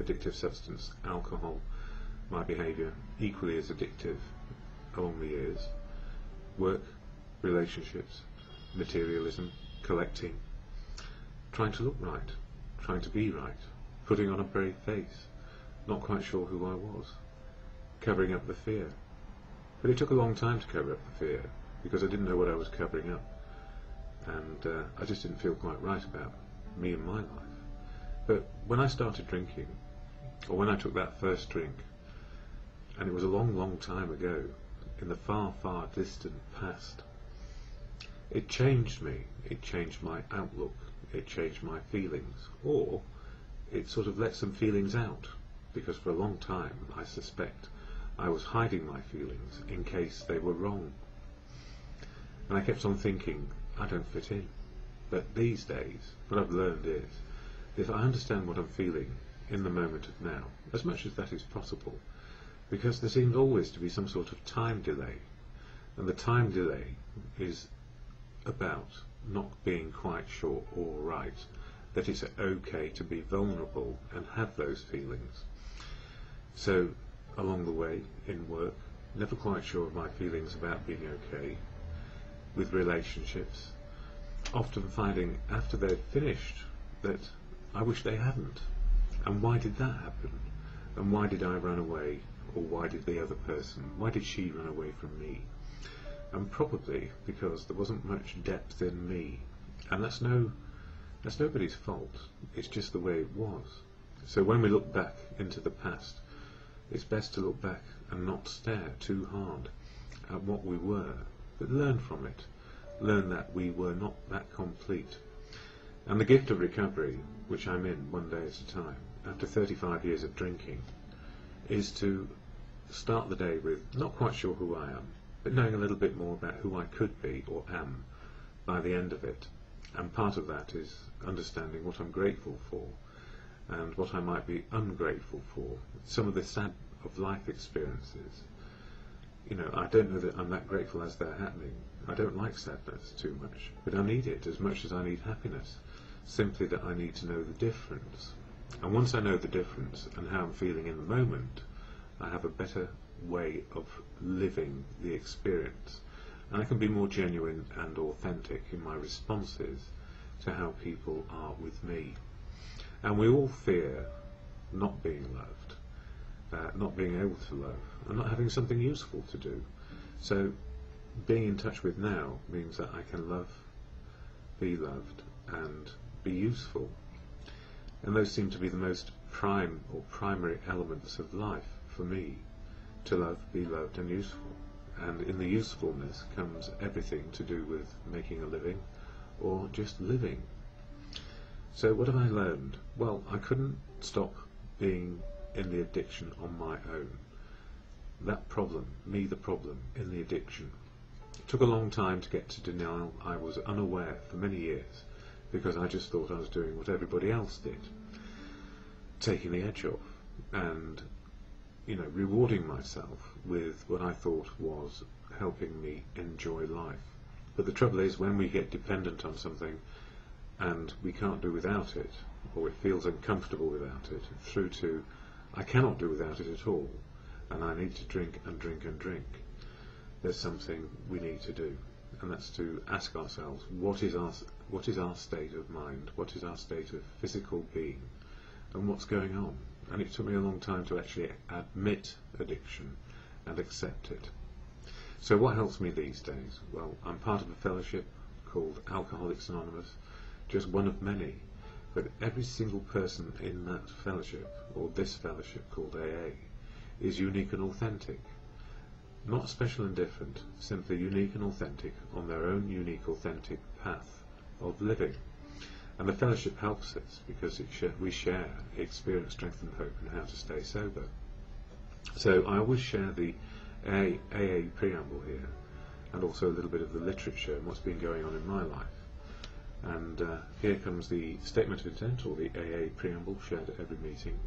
addictive substance, alcohol, my behaviour equally as addictive along the years. Work, relationships, materialism, collecting, trying to look right, trying to be right, putting on a brave face, not quite sure who I was, covering up the fear. But it took a long time to cover up the fear, because I didn't know what I was covering up, and I just didn't feel quite right about me and my life. But when I started drinking, or when I took that first drink, and it was a long, long time ago, in the far, far distant past, it changed me. It changed my outlook. It changed my feelings. Or it sort of let some feelings out, because for a long time, I suspect, I was hiding my feelings in case they were wrong. And I kept on thinking, I don't fit in. But these days, what I've learned is, if I understand what I'm feeling in the moment of now, as much as that is possible, because there seems always to be some sort of time delay, and the time delay is about not being quite sure or right that it's okay to be vulnerable and have those feelings. So along the way in work, never quite sure of my feelings about being okay, with relationships, often finding after they've finished that I wish they hadn't. And why did that happen? And why did I run away? Or why did the other person, why did she run away from me? And probably because there wasn't much depth in me. And that's nobody's fault. It's just the way it was. So when we look back into the past, it's best to look back and not stare too hard at what we were, but learn from it. Learn that we were not that complete. And the gift of recovery, which I'm in one day at a time, after 35 years of drinking, is to start the day with not quite sure who I am, but knowing a little bit more about who I could be or am by the end of it. And part of that is understanding what I'm grateful for and what I might be ungrateful for. Some of the sad of life experiences, you know, I don't know that I'm that grateful as they're happening. I don't like sadness too much, but I need it as much as I need happiness, simply that I need to know the difference. And once I know the difference and how I'm feeling in the moment, I have a better way of living the experience, and I can be more genuine and authentic in my responses to how people are with me. And we all fear not being loved, not being able to love, and not having something useful to do. So being in touch with now means that I can love, be loved, and be useful. And those seem to be the most prime or primary elements of life for me, to love, be loved, and useful. And in the usefulness comes everything to do with making a living or just living. So what have I learned? Well, I couldn't stop being in the addiction on my own. That problem, me the problem in the addiction. It took a long time to get to denial. I was unaware for many years because I just thought I was doing what everybody else did, taking the edge off and, you know, rewarding myself with what I thought was helping me enjoy life. But the trouble is, when we get dependent on something and we can't do without it, or it feels uncomfortable without it, through to I cannot do without it at all, and I need to drink and drink and drink, there's something we need to do, and that's to ask ourselves, what is our state of mind, what is our state of physical being, and what's going on? And it took me a long time to actually admit addiction and accept it. So what helps me these days? Well, I'm part of a fellowship called Alcoholics Anonymous, just one of many, but every single person in that fellowship, or this fellowship called AA, is unique and authentic. Not special and different, simply unique and authentic on their own unique, authentic path of living. And the fellowship helps us because we share experience, strength and hope and how to stay sober. So I always share the AA preamble here, and also a little bit of the literature and what's been going on in my life. And here comes the statement of intent, or the AA preamble, shared at every meeting.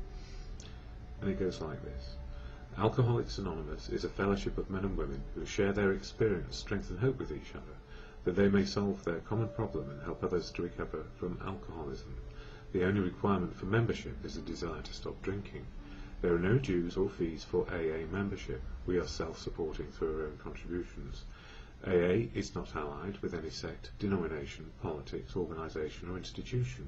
And it goes like this. Alcoholics Anonymous is a fellowship of men and women who share their experience, strength and hope with each other, that they may solve their common problem and help others to recover from alcoholism, The only requirement for membership is a desire to stop drinking. There are no dues or fees for AA membership. We are self-supporting through our own contributions. AA is not allied with any sect, denomination, politics, organisation or institution.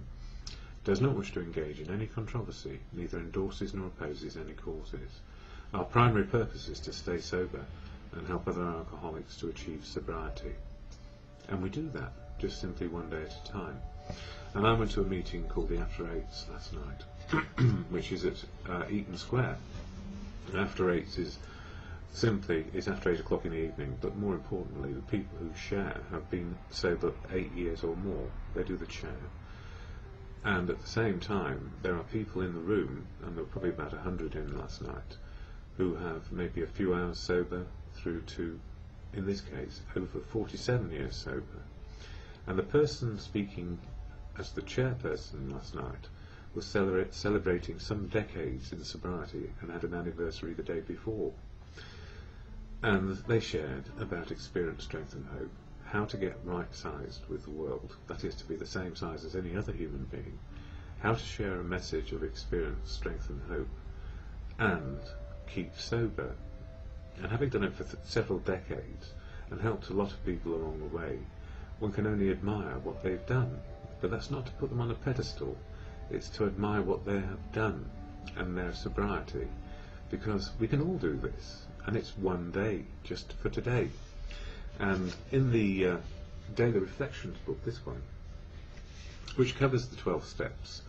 Does not wish to engage in any controversy, neither endorses nor opposes any causes. Our primary purpose is to stay sober and help other alcoholics to achieve sobriety. And we do that, just simply one day at a time. And I went to a meeting called the After Eights last night, which is at Eaton Square. And After Eights is after 8 o'clock in the evening, but more importantly, the people who share have been sober 8 years or more. They do the share. And at the same time, there are people in the room, and there were probably about 100 in last night, who have maybe a few hours sober through to, in this case, over 47 years sober. And the person speaking as the chairperson last night was celebrating some decades in sobriety and had an anniversary the day before. And they shared about experience, strength and hope, how to get right-sized with the world, that is to be the same size as any other human being, how to share a message of experience, strength and hope, and keep sober. And having done it for several decades and helped a lot of people along the way, one can only admire what they've done. But that's not to put them on a pedestal, it's to admire what they have done and their sobriety, because we can all do this, and it's one day, just for today. And in the Daily Reflections book, this one, which covers the 12 steps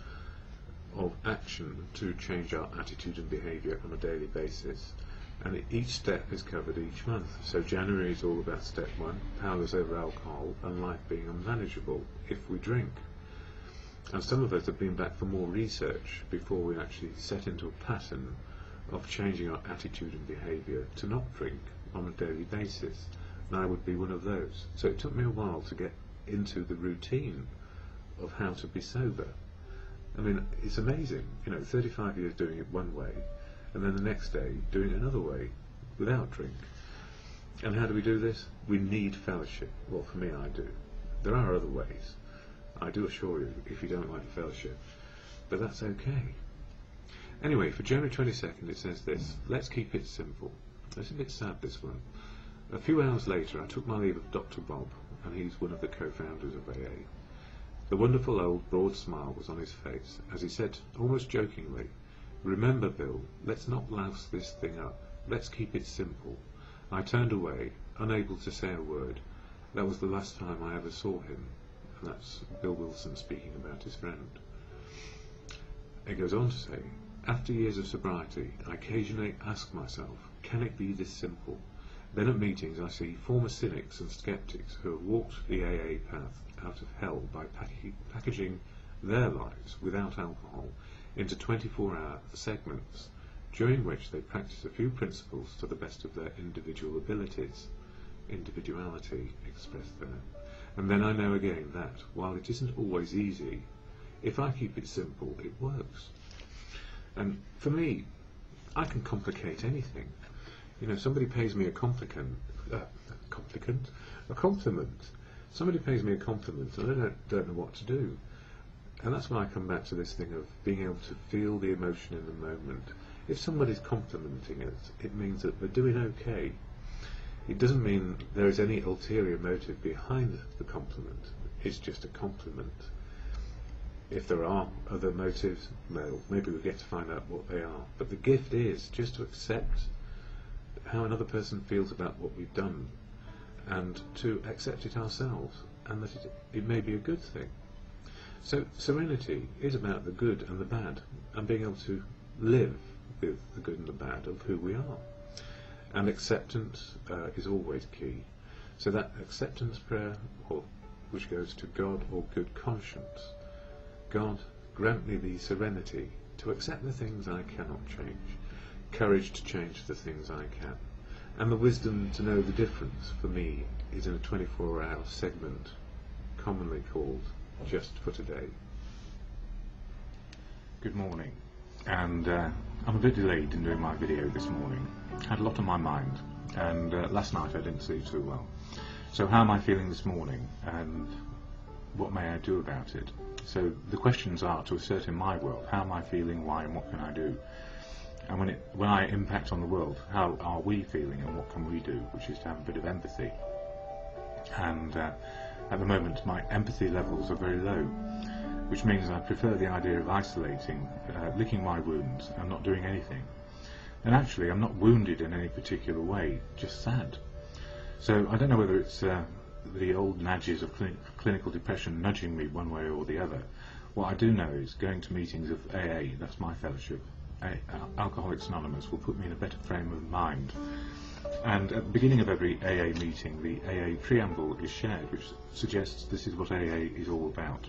of action to change our attitude and behaviour on a daily basis, and each step is covered each month. So January is all about step 1, powerless over alcohol and life being unmanageable if we drink. And some of us have been back for more research before we actually set into a pattern of changing our attitude and behaviour to not drink on a daily basis. And I would be one of those. So it took me a while to get into the routine of how to be sober. I mean, it's amazing, 35 years doing it one way, and then the next day doing it another way, without drink. And how do we do this? We need fellowship. Well, for me, I do. There are other ways, I do assure you, if you don't like fellowship. But that's okay. Anyway, for January 22nd it says this: let's keep it simple. It's a bit sad, this one. A few hours later I took my leave of Dr. Bob, and he's one of the co-founders of AA. The wonderful old broad smile was on his face as he said, almost jokingly, "Remember, Bill, let's not louse this thing up. Let's keep it simple." I turned away, unable to say a word. That was the last time I ever saw him. And that's Bill Wilson speaking about his friend. It goes on to say, after years of sobriety, I occasionally ask myself, can it be this simple? Then at meetings I see former cynics and skeptics who have walked the AA path out of hell by packaging their lives without alcohol into 24-hour segments, during which they practice a few principles to the best of their individual abilities. Individuality expressed there. And then I know again that, while it isn't always easy, if I keep it simple, it works. And for me, I can complicate anything. Somebody pays me a compliment. Somebody pays me a compliment, and I don't know what to do. And that's why I come back to this thing of being able to feel the emotion in the moment. If somebody's complimenting us, it means that we're doing okay. It doesn't mean there is any ulterior motive behind the compliment. It's just a compliment. If there are other motives, well, maybe we get to find out what they are. But the gift is just to accept how another person feels about what we've done, and to accept it ourselves, and that it may be a good thing. So serenity is about the good and the bad, and being able to live with the good and the bad of who we are. And acceptance is always key. So that acceptance prayer, which goes to God or good conscience. God, grant me the serenity to accept the things I cannot change, courage to change the things I can, and the wisdom to know the difference for me is in a 24-hour segment, commonly called Just for Today. Good morning, and I'm a bit delayed in doing my video this morning. I had a lot on my mind, and last night I didn't sleep too well. So how am I feeling this morning? And what may I do about it? So the questions are to assert in my world, how am I feeling, why, and what can I do? And when I impact on the world, how are we feeling and what can we do, which is to have a bit of empathy. And at the moment my empathy levels are very low, which means I prefer the idea of isolating, licking my wounds and not doing anything. And actually I'm not wounded in any particular way, just sad. So I don't know whether it's the old nudges of clinical depression nudging me one way or the other. What I do know is going to meetings of AA, that's my fellowship, Alcoholics Anonymous, will put me in a better frame of mind. And at the beginning of every AA meeting, the AA preamble is shared, which suggests this is what AA is all about.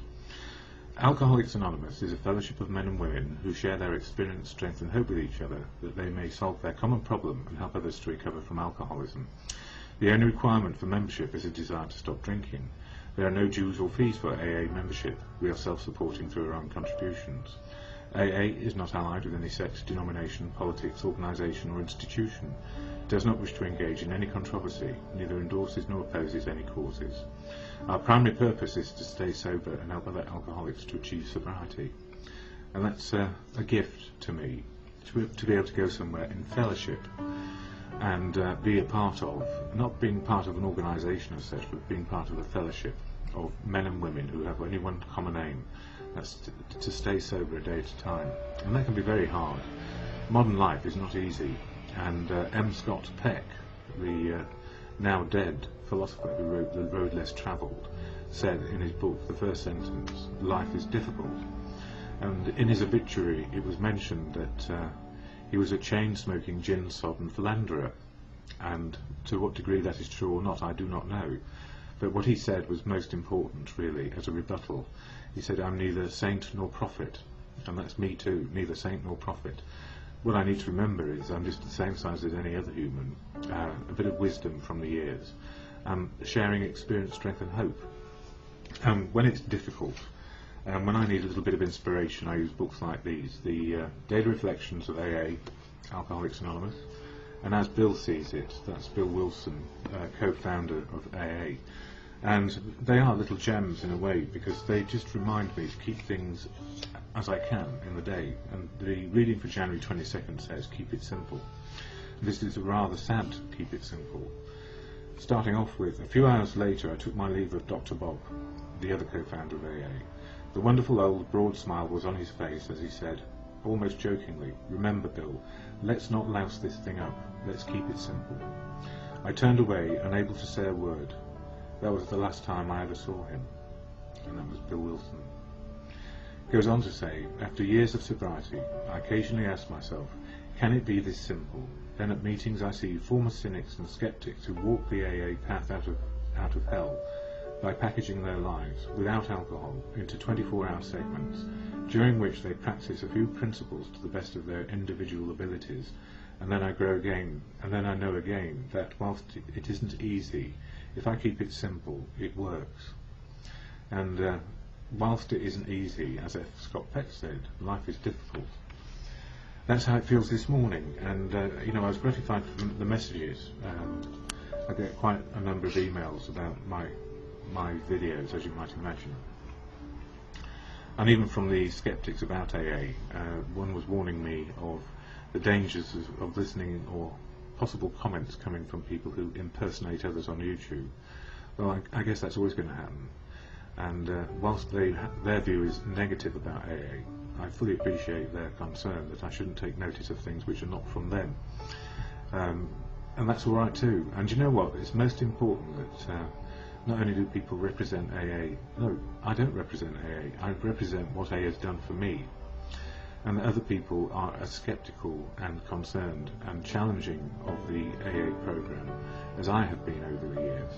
Alcoholics Anonymous is a fellowship of men and women who share their experience, strength and hope with each other, that they may solve their common problem and help others to recover from alcoholism. The only requirement for membership is a desire to stop drinking. There are no dues or fees for AA membership. We are self-supporting through our own contributions. AA is not allied with any sect, denomination, politics, organisation or institution. It does not wish to engage in any controversy, neither endorses nor opposes any causes. Our primary purpose is to stay sober and help other alcoholics to achieve sobriety. And that's a gift to me, to be able to go somewhere in fellowship and be a part of, not being part of an organisation as such, but being part of a fellowship of men and women who have only one common aim, that's to stay sober a day at a time. And that can be very hard. Modern life is not easy, and M. Scott Peck, the now dead philosopher who wrote The Road Less Travelled, said in his book, the first sentence, life is difficult. And in his obituary it was mentioned that he was a chain-smoking, gin-sodden philanderer, and to what degree that is true or not I do not know, but what he said was most important really as a rebuttal. He said, I'm neither saint nor prophet, and that's me too, neither saint nor prophet. What I need to remember is I'm just the same size as any other human, a bit of wisdom from the years, sharing experience, strength and hope. When it's difficult, when I need a little bit of inspiration, I use books like these, the Daily Reflections of AA, Alcoholics Anonymous, and as Bill sees it, that's Bill Wilson, co-founder of AA. And they are little gems in a way, because they just remind me to keep things as I can in the day. And the reading for January 22nd says, keep it simple. This is a rather sad keep it simple. Starting off with, a few hours later I took my leave of Dr. Bob, the other co-founder of AA. The wonderful old broad smile was on his face as he said, almost jokingly, remember Bill, let's not louse this thing up, let's keep it simple. I turned away, unable to say a word. That was the last time I ever saw him. And that was Bill Wilson. Goes on to say, after years of sobriety, I occasionally ask myself, can it be this simple? Then at meetings I see former cynics and skeptics who walk the AA path out of hell by packaging their lives, without alcohol, into 24-hour segments, during which they practice a few principles to the best of their individual abilities, and then I grow again, and then I know again that whilst it isn't easy, if I keep it simple, it works. And whilst it isn't easy, as F. Scott Peck said, life is difficult. That's how it feels this morning, and you know, I was gratified from the messages. I get quite a number of emails about my videos, as you might imagine, and even from the skeptics about AA. One was warning me of the dangers of listening or possible comments coming from people who impersonate others on YouTube. Well, I guess that's always going to happen, and whilst their view is negative about AA, I fully appreciate their concern that I shouldn't take notice of things which are not from them, and that's all right too. And you know what, it's most important that not only do people represent AA, no, I don't represent AA, I represent what AA has done for me, and that other people are as sceptical and concerned and challenging of the AA program as I have been over the years.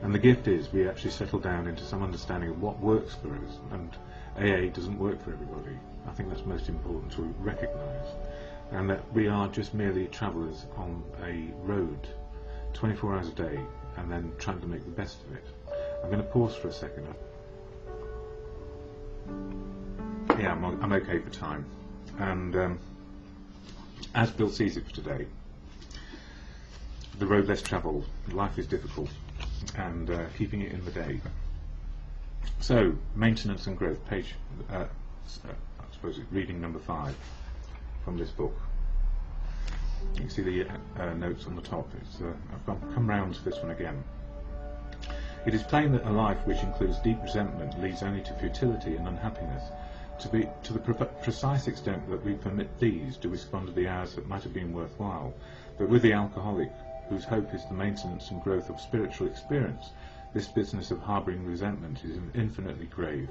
And the gift is we actually settle down into some understanding of what works for us, and AA doesn't work for everybody. I think that's most important to recognise, and that we are just merely travellers on a road 24 hours a day and then trying to make the best of it. I'm going to pause for a second. Yeah, I'm okay for time. And as Bill sees it for today, the road less travelled, life is difficult, and keeping it in the day. So, maintenance and growth, page, I suppose it's reading number 5 from this book. You can see the notes on the top. I've come round to this one again. It is plain that a life which includes deep resentment leads only to futility and unhappiness. To the precise extent that we permit these to respond to the hours that might have been worthwhile, but with the alcoholic, whose hope is the maintenance and growth of spiritual experience, this business of harbouring resentment is infinitely grave.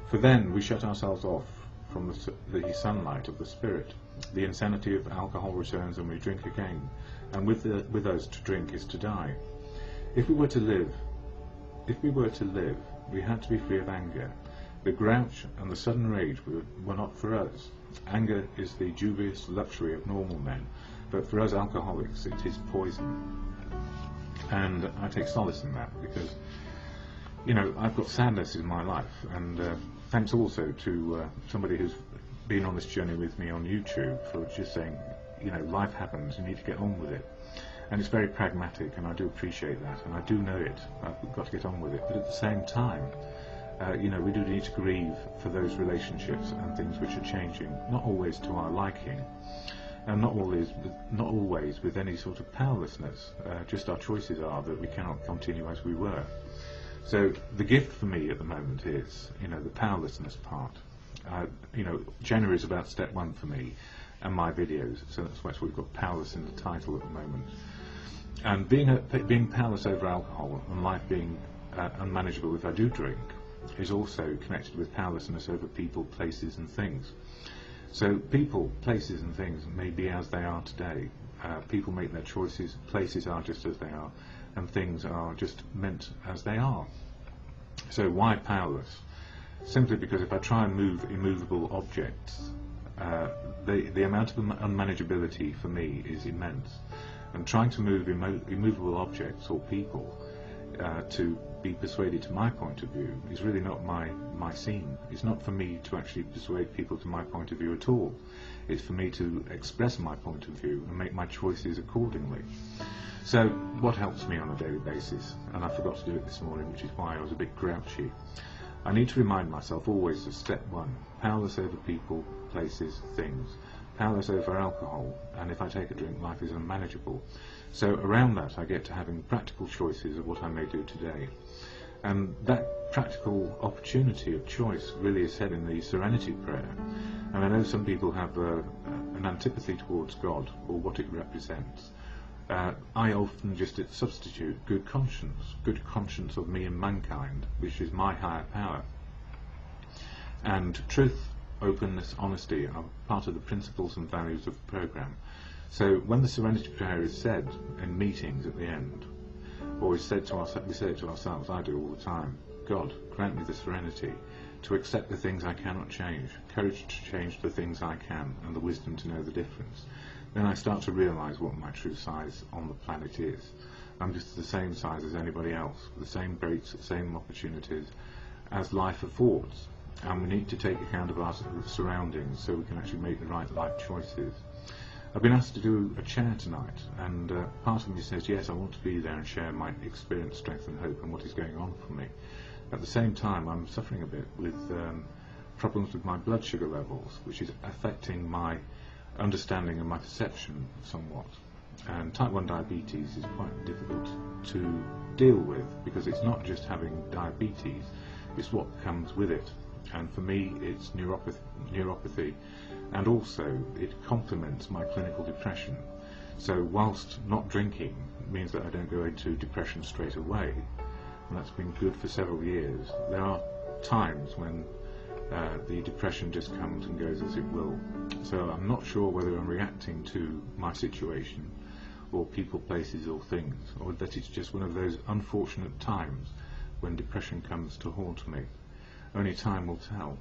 For then we shut ourselves off from the sunlight of the spirit. The insanity of alcohol returns and we drink again, and with us to drink is to die. If we were to live, we had to be free of anger. The grouch and the sudden rage were not for us. Anger is the dubious luxury of normal men, but for us alcoholics it is poison. And I take solace in that because, you know, I've got sadness in my life, and thanks also to somebody who's been on this journey with me on YouTube for just saying, you know, life happens, you need to get on with it. And it's very pragmatic, and I do appreciate that, and I do know it. I've got to get on with it, but at the same time, you know, we do need to grieve for those relationships and things which are changing, not always to our liking, and not always with any sort of powerlessness. Just our choices are that we cannot continue as we were. So the gift for me at the moment is, you know, the powerlessness part. You know, January is about step 1 for me and my videos, so that's why we've got powerless in the title at the moment. And being powerless over alcohol and life being unmanageable if I do drink is also connected with powerlessness over people, places and things. So people, places and things may be as they are today. People make their choices, places are just as they are, and things are just meant as they are. So why powerless? Simply because if I try and move immovable objects, the amount of unmanageability for me is immense. And trying to move immovable objects or people to be persuaded to my point of view is really not my scene. It's not for me to actually persuade people to my point of view at all. It's for me to express my point of view and make my choices accordingly. So what helps me on a daily basis, and I forgot to do it this morning, which is why I was a bit grouchy, I need to remind myself always of step 1, powerless over people, places, things, powerless over alcohol, and if I take a drink, life is unmanageable. So around that I get to having practical choices of what I may do today. And that practical opportunity of choice really is said in the Serenity Prayer. And I know some people have an antipathy towards God or what it represents. I often just substitute good conscience of me and mankind, which is my higher power. And truth, openness, honesty are part of the principles and values of the programme. So when the Serenity Prayer is said in meetings at the end, or is said to we say it to ourselves, I do all the time, God, grant me the serenity to accept the things I cannot change, courage to change the things I can, and the wisdom to know the difference. Then I start to realise what my true size on the planet is. I'm just the same size as anybody else, with the same breaks, the same opportunities as life affords. And we need to take account of our surroundings so we can actually make the right life choices. I've been asked to do a chair tonight, and part of me says, yes, I want to be there and share my experience, strength and hope and what is going on for me. At the same time, I'm suffering a bit with problems with my blood sugar levels, which is affecting my understanding and my perception somewhat. And type 1 diabetes is quite difficult to deal with because it's not just having diabetes, it's what comes with it. And for me it's neuropathy, and also it complements my clinical depression. So whilst not drinking means that I don't go into depression straight away, and that's been good for several years, there are times when the depression just comes and goes as it will. So I'm not sure whether I'm reacting to my situation or people, places or things, or that it's just one of those unfortunate times when depression comes to haunt me. Only time will tell.